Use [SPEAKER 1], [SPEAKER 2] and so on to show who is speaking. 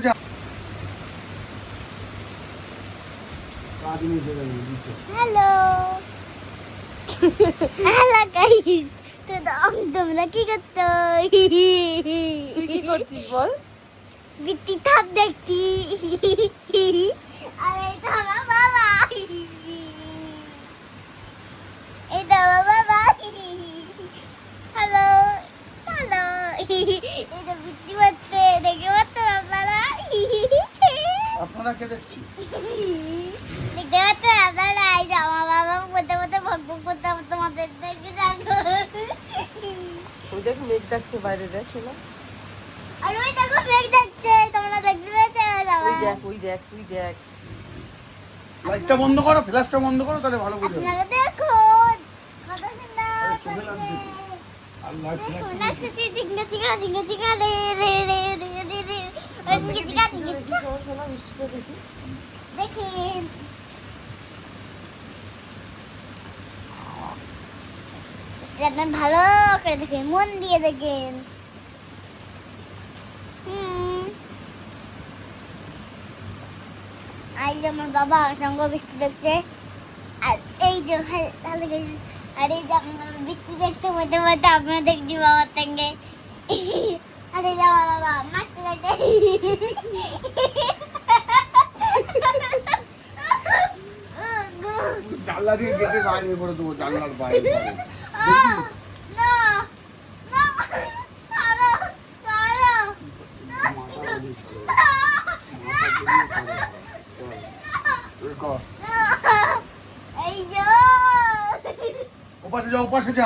[SPEAKER 1] যা।
[SPEAKER 2] Hello hello guys, তোমরা কি করছো?
[SPEAKER 3] তুই কি করছিস বল?
[SPEAKER 2] বিটি থাপ দেখছি। আরে এটা আমার বাবা, এটা আমার বাবা। হ্যালো হ্যালো, এটা বিটি বাচ্চা, দেখে পাচ্ছ আপনারা?
[SPEAKER 1] আপনারা কে দেখছি?
[SPEAKER 2] দেখতে পাচ্ছ আপনারা? এই যে আমার বাবা মধ্যে মধ্যে ভগভগ করতে তোমাদের দেখে যাবো।
[SPEAKER 3] ওই দেখ মেঘ ডাকছে বাইরে, দেখ শোনা।
[SPEAKER 2] আর ওই দেখো মেঘ দেখছে, তোমরা দেখতে পেয়েছো?
[SPEAKER 3] ওই দেখ ওই দেখ তুই দেখ।
[SPEAKER 1] লাইটটা বন্ধ করো, ফ্ল্যাশটা বন্ধ করো, তাহলে ভালো বুঝবে।
[SPEAKER 2] আপনারা দেখো কত সুন্দর
[SPEAKER 1] আরে চোখে লাগছে তো। আল্লাহ ফ্ল্যাশ
[SPEAKER 2] লাস্টে জিঙ্গা জিঙ্গা জিঙ্গা জিঙ্গা রে রে রে রে রে রে জিঙ্গা জিঙ্গা জিঙ্গা জিঙ্গা।
[SPEAKER 3] শোনা মিষ্টিটা দেখি।
[SPEAKER 2] দেখেন আপনার ভালো করে দেখেন, মন দিয়ে দেখেন। আর এই যে আমার বাবা সঙ্গ বৃষ্টি দেখছে, আর এই যে ভালো গেছে, আর এই যে আমার বৃষ্টি দেখতে মধ্যে মধ্যে আপনারা দেখছি বাবার সঙ্গে। আর এই যে আমার বাবা মাছতে দেখতে।
[SPEAKER 1] জানলা দিয়ে গেটে বাইরে করে দেবো, জানলার বাইরে করে। দেখি
[SPEAKER 2] না না ছাড়ো ছাড়ো।
[SPEAKER 1] মাথা দিয়ে ছাড়ো।
[SPEAKER 2] এই যে
[SPEAKER 1] ওপাশে যাও, ওপাশে যাও।